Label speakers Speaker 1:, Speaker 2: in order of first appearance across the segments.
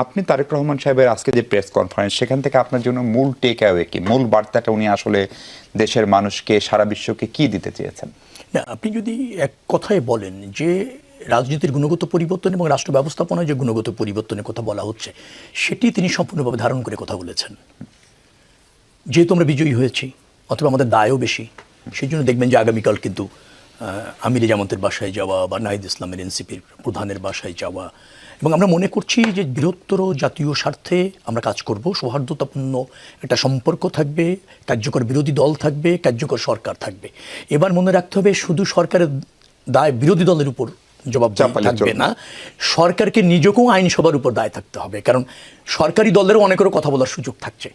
Speaker 1: আপনি তারেক রহমান সাহেবের আজকে যে প্রেস কনফারেন্স, সেখান থেকে আপনার জন্য মূল টেক অ্যাওয়ে কি, মূল বার্তাটা উনি আসলে দেশের মানুষকে, সারা বিশ্বকে কি দিতে চেয়েছেন?
Speaker 2: না, আপনি যদি এক কথায় বলেন যে রাজনীতির গুণগত পরিবর্তন এবং রাষ্ট্র ব্যবস্থাপনায় যে গুণগত পরিবর্তনের কথা বলা হচ্ছে, সেটি তিনি সম্পূর্ণভাবে ধারণ করে কথা বলেছেন। যেহেতু আমরা বিজয়ী হয়েছি, অথবা আমাদের দায়ও বেশি, সেই জন্য দেখবেন যে আগামীকাল কিন্তু আমিরে জামাতের বাসায় যাওয়া বা নাহিদ ইসলামের এনসিপির প্রধানের বাসায় যাওয়া, এবং আমরা মনে করছি যে বৃহত্তর জাতীয় স্বার্থে আমরা কাজ করব, সৌহার্দ্যতাপূর্ণ একটা সম্পর্ক থাকবে, কার্যকর বিরোধী দল থাকবে, কার্যকর সরকার থাকবে। এবার মনে রাখতে হবে শুধু সরকারের দায় বিরোধী দলের উপর জবাব থাকবে না, সরকারকে নিজেকেও আইনসভার উপর দায় থাকতে হবে। কারণ সরকারি দলেরও অনেকেরও কথা বলার সুযোগ থাকছে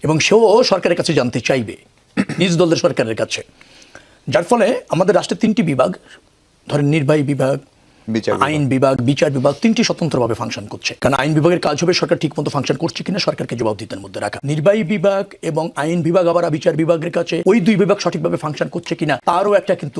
Speaker 2: এবং সেও সরকারের কাছে জানতে চাইবে, নিজ দলের সরকারের কাছে। যার ফলে আমাদের রাষ্ট্রের তিনটি বিভাগ, ধরেন নির্বাহী বিভাগ, আইন বিভাগ, বিচার বিভাগ, তিনটি স্বতন্ত্রভাবে ফাংশন করছে। কারণ আইন বিভাগের কাজ হবে সরকার ঠিকমতো ফাংশন করছে কিনা সরকারকে জবাবদিহিতার মধ্যে রাখা। নির্বাহী বিভাগ এবং আইন বিভাগ আবার বিচার বিভাগের কাছে ওই দুই বিভাগ সঠিকভাবে ফাংশন করছে কিনা তারও একটা কিন্তু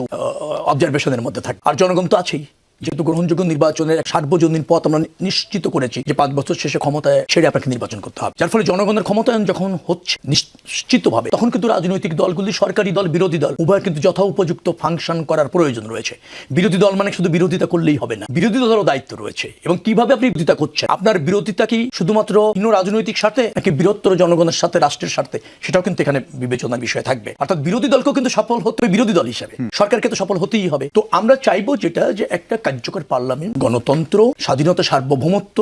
Speaker 2: অবজারভেশনের মধ্যে থাকে। আর জনগণ তো আছেই, যেহেতু গ্রহণযোগ্য নির্বাচনের সার্বজনীন পথ আমরা নিশ্চিত করেছি যে 5 বছর শেষে ক্ষমতায় ছেড়ে আপনাকে নির্বাচন করতে হবে। যার ফলে জনগণের ক্ষমতায়ন যখন হচ্ছে নিশ্চিতভাবে, তখন কিন্তু রাজনৈতিক দলগুলি, সরকারি দল, বিরোধী দল, উভয় কিন্তু যথা উপযুক্ত ফাংশন করার প্রয়োজন রয়েছে। বিরোধী দল মানে শুধু বিরোধিতা করলেই হবে না, বিরোধী দলেরও দায়িত্ব রয়েছে। এবং কিভাবে আপনি বিরোধিতা করছেন, আপনার বিরোধিতা কি শুধুমাত্র রাজনৈতিক স্বার্থে নাকি বৃহত্তর জনগণের সাথে, রাষ্ট্রের স্বার্থে, সেটাও কিন্তু এখানে বিবেচনার বিষয় থাকবে। অর্থাৎ বিরোধী দলকেও কিন্তু সফল হতে হবে বিরোধী দল হিসেবে, সরকারকে তো সফল হতেই হবে। তো আমরা চাইবো যেটা, যে একটা কার্যকর পার্লামেন্ট, গণতন্ত্র, স্বাধীনতা, সার্বভৌমত্ব,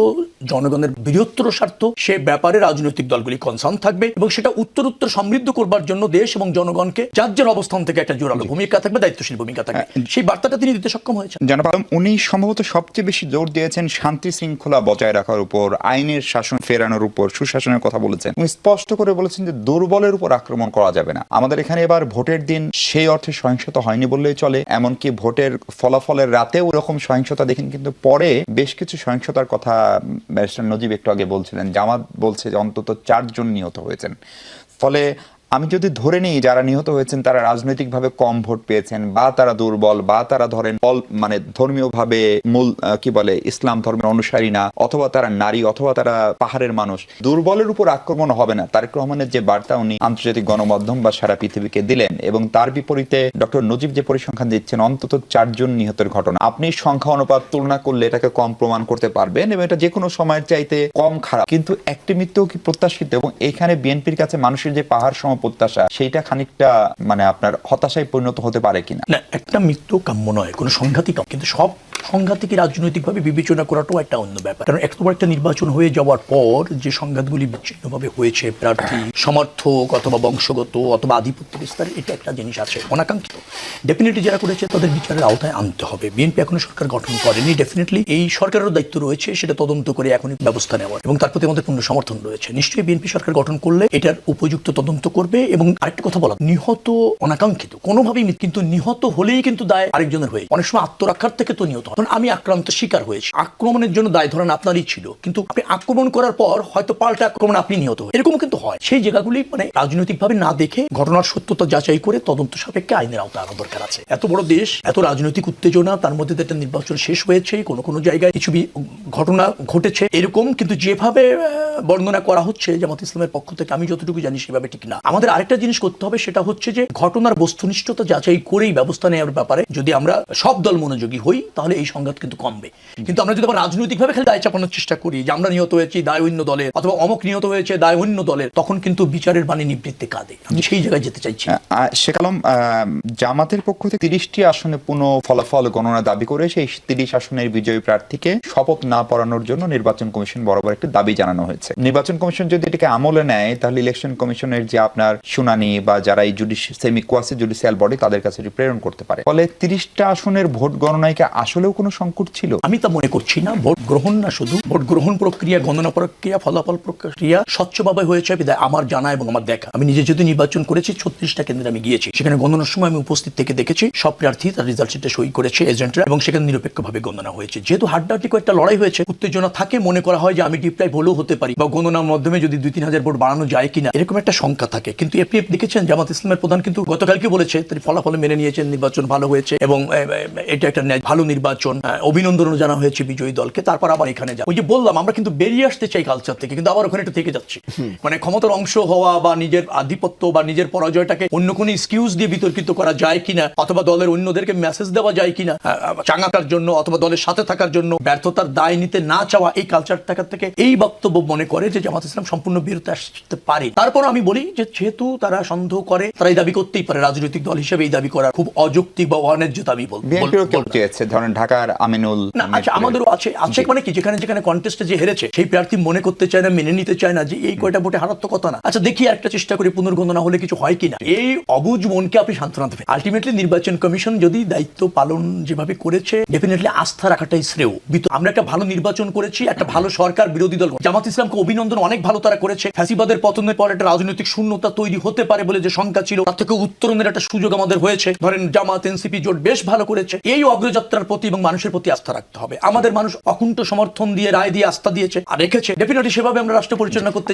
Speaker 2: জনগণের বৃহত্তর স্বার্থ, সে ব্যাপারে রাজনৈতিক দলগুলি কনসার্ন থাকবে এবং সেটা উত্তর সমৃদ্ধ করবার জন্য দেশ এবং জনগণকে যার যার অবস্থান থেকে একটা জোরালো ভূমিকা থাকবে, দায়িত্বশীল ভূমিকা থাকবে। সেই বার্তাটা তিনি দিতে সক্ষম হয়েছেন।
Speaker 1: জনাব আলম, উনি সম্ভবত সবচেয়ে বেশি জোর দিয়েছেন শান্তি শৃঙ্খলা বজায় রাখার উপর, আইনের শাসন ফেরানোর উপর, সুশাসনের কথা বলেছেন। উনি স্পষ্ট করে বলেছেন যে দুর্বলের উপর আক্রমণ করা যাবে না। আমাদের এখানে এবার ভোটের দিন সেই অর্থে সহিংসতা হয়নি বললেই চলে, এমনকি ভোটের ফলাফলের রাতেও এরকম সহিংসতা দেখেন, কিন্তু পরে বেশ কিছু সহিংসতার কথা ব্যারিস্টার নজিব একটু আগে বলছিলেন। জামাত বলছে যে অন্তত 4 জন নিহত হয়েছেন। ফলে আমি যদি ধরে নিই যারা নিহত হয়েছেন তারা রাজনৈতিকভাবে কম ভোট পেয়েছেন, বা তারা দুর্বল, বা তারা ধরেন মানে ধর্মীয়ভাবে মূল কি বলে ইসলাম ধর্মের অনুসারী না, অথবা তারা নারী, অথবা তারা পাহাড়ের মানুষ, দুর্বলের উপর আক্রমণ হবে না। তারেক রহমানের যে বার্তা উনি আন্তর্জাতিক গণমাধ্যম বা সারা পৃথিবীকে দিলেন, এবং তার বিপরীতে ডক্টর নজিব যে পরিসংখ্যান দিচ্ছেন অন্তত 4 জন নিহতের ঘটনা, আপনি সংখ্যা অনুপাত তুলনা করলে এটাকে কম প্রমাণ করতে পারবেন এবং এটা যে কোনো সময়ের চাইতে কম খারাপ। কিন্তু একটি মৃত্যু কি প্রত্যাশিত? এবং এখানে বিএনপির কাছে মানুষের যে পাহাড় সম প্রত্যাশা, সেইটা খানিকটা মানে আপনার হতাশায় পরিণত হতে পারে কিনা?
Speaker 2: না, একটা মৃত্যু কাম্য নয়, কোনো সংঘাতই কাম্য, কিন্তু সব সংঘাতকে রাজনৈতিকভাবে বিবেচনা করাটাও একটা অন্য ব্যাপার। কারণ একটা নির্বাচন হয়ে যাওয়ার পর যে সংঘাতগুলি বিচ্ছিন্নভাবে হয়েছে, প্রার্থী সমর্থক অথবা বংশগত অথবা আধিপত্য বিস্তার, এটা একটা জিনিস আছে অনাকাঙ্ক্ষিত। ডেফিনেটলি যারা করেছে তাদের বিচারের আওতায় আনতে হবে। বিএনপি এখনো সরকার গঠন করেনি, ডেফিনেটলি এই সরকারেরও দায়িত্ব রয়েছে সেটা তদন্ত করে এখনই ব্যবস্থা নেওয়ার, এবং তার প্রতি আমাদের পূর্ণ সমর্থন রয়েছে। নিশ্চয়ই বিএনপি সরকার গঠন করলে এটার উপযুক্ত তদন্ত করবে। এবং আরেকটা কথা বলা, নিহত অনাকাঙ্ক্ষিত কোনোভাবেই, কিন্তু নিহত হলেই কিন্তু দায় আরেকজনের হয়ে, অনেক সময় আত্মরক্ষার থেকে তো নিহত। কারণ আমি আক্রান্ত শিকার হয়েছি, আক্রমণের জন্য দায় ধরেন আপনারই ছিল, কিন্তু আপনি আক্রমণ করার পর হয়তো পাল্টা আক্রমণ আপনি নিহত হয়ে, এরকম কিন্তু হয়। সেই জায়গাগুলি মানে রাজনৈতিকভাবে না দেখে ঘটনার সত্যতা যাচাই করে তদন্ত সাপেক্ষে আইনের আওতায় আনা দরকার আছে। এত বড় দেশ, এত রাজনৈতিক উত্তেজনা, তার মধ্যে একটা নির্বাচন শেষ হয়েছে, কোনো জায়গায় কিছু ঘটনা ঘটেছে এরকম, কিন্তু যেভাবে বর্ণনা করা হচ্ছে জামাত ইসলামের পক্ষ থেকে, আমি যতটুকু জানি সেভাবে ঠিক না। আমাদের আরেকটা জিনিস করতে হবে, সেটা হচ্ছে যে ঘটনার বস্তুনিষ্ঠতা যাচাই করেই ব্যবস্থা নেওয়ার ব্যাপারে যদি আমরা সব দল মনোযোগী হই, তাহলে এই সংঘাত কিন্তু কমবে। কিন্তু আমরা যদি আবার রাজনৈতিকভাবে খালি দায় চাপানোর চেষ্টা করি যে আমরা নিহত হয়েছি দায় অন্য দলের, অথবা অমুক নিহত হয়েছে দায় অন্য দলের, তখন কিন্তু বিচারের বাণী নিবৃত্তে কাঁদে। আমি সেই জায়গায় যেতে চাইছি।
Speaker 1: শেখ আলম, জামাতের পক্ষ থেকে 30টি আসনে পুনঃ ফলাফল গণনা দাবি করে সেই 30 আসনের বিজয়ী প্রার্থীকে শপথ না পড়ানোর জন্য নির্বাচন কমিশন বরাবর একটি দাবি জানানো হয়েছে। নির্বাচন কমিশন যদি এটাকে আমলে নেয়, তাহলে ইলেকশন কমিশনের যে আপনার শুনানি বা যারা এই সেমি কোয়াসি জুডিশিয়াল বডি, তাদের কাছে প্রেরণ করতে পারে। ফলে 30টা আসনের ভোট গণনায় কি আসলেও কোনো সংকট ছিল?
Speaker 2: আমি তা মনে করছি না। ভোট গ্রহণ না, শুধু ভোট গ্রহণ প্রক্রিয়া, গণনা প্রক্রিয়া, ফলাফল প্রক্রিয়া স্বচ্ছভাবে হয়েছে বিধায় আমার জানা এবং আমার দেখা। আমি নিজে যদি নির্বাচন করেছি, 36টা কেন্দ্রে আমি গিয়েছি, সেখানে গণনার সময় আমি উপস্থিত থেকে দেখেছি সব প্রার্থী তার রেজাল্ট শিটে সই করেছে এজেন্টরা, এবং সেখানে নিরপেক্ষভাবে গণনা হয়েছে। যেহেতু হাড্ডাহাড্ডি কয়েকটা লড়াই হয়েছে, উত্তেজনা থাকে, মনে করা হয় যে আমি ডিপ্রাইভ হলেও হতে পারি, বা গণনার মাধ্যমে যদি 2-3 হাজার ভোট বাড়ানো যায় কিনা, এরকম একটা শঙ্কা থাকে। কিন্তু আপনি দেখেছেন জামাত ইসলামের প্রধান কিন্তু গতকালকে বলেছে তিনি ফলাফল মেনে নিয়েছেন, নির্বাচন ভালো হয়েছে এবং এটা একটা ভালো নির্বাচন, অভিনন্দনও জানা হয়েছে বিজয়ী দলকে। তারপর আবার এখানে যা ওই যে বললাম আমরা কিন্তু বেরিয়ে আসতে চাই কালচার থেকে, কিন্তু আবার ওখানে একটু থেকে যাচ্ছি। মানে ক্ষমতার অংশ হওয়া বা নিজের আধিপত্য বা নিজের পরাজয়টাকে অন্য কোনো এক্সকিউজ দিয়ে বিতর্কিত করা যায় কিনা, অথবা দলের অন্যদেরকে মেসেজ দেওয়া যায় কিনা চাঙ্গাটার জন্য অথবা দলের সাথে থাকার জন্য ব্যর্থতার দায় নিতে না চাওয়া, এই কালচার থেকে এই বক্তব্য মনে করে যে জামাত ইসলাম সম্পূর্ণ বিরত আসতে পারে। তারপর আমি বলি যে যেহেতু তারা সন্দেহ করে, তারা এই দাবি করতেই পারে, রাজনৈতিক দল হিসেবে এই দাবি করা খুব অযৌক্তিক বা অন্যায্য দাবি
Speaker 1: বিএনপিও কেউ চেয়েছে, ধরেন ঢাকার আমিনুল।
Speaker 2: না আচ্ছা, আমাদেরও আছে মানে কি যেখানে যেখানে কন্টেস্টে যে হেরেছে সেই প্রার্থী মনে করতে চায় না, মেনে নিতে চায় না যে এই কয়টা ভোটে হারার তো কথা না। আচ্ছা দেখি একটা চেষ্টা করি পুনর্গণনা হলে কিছু হয় কিনা। এই অবুঝ মনকে আপনি সান্ত্বনা দেবেন। আলটিমেটলি নির্বাচন কমিশন যদি দায়িত্ব পালন যেভাবে করেছে, ডেফিনেটলি আস্থা রাখাটাই শ্রেয়। আমরা একটা ভালো নির্বাচন করেছি, একটা ভালো সরকার, বিরোধী দল। জামাত ইসলামকে অভিনন্দন, অনেক ভালো তারা করেছে। ফ্যাসিবাদের পতনের পর একটা রাজনৈতিক শূন্যতা তৈরি হতে পারে বলে যে শঙ্কা ছিল, তার থেকে উত্তরণের একটা সুযোগ আমাদের হয়েছে। ধরেন জামাত এনসিপি জোট বেশ ভালো করেছে। এই অগ্রযাত্রার প্রতি এবং মানুষের প্রতি আস্থা রাখতে হবে। আমাদের মানুষ অকুণ্ঠ সমর্থন দিয়ে, রায় দিয়ে, আস্থা দিয়েছে আর রেখেছে। ডেফিনেটলি সেভাবে আমরা রাষ্ট্র পরিচালনা করতে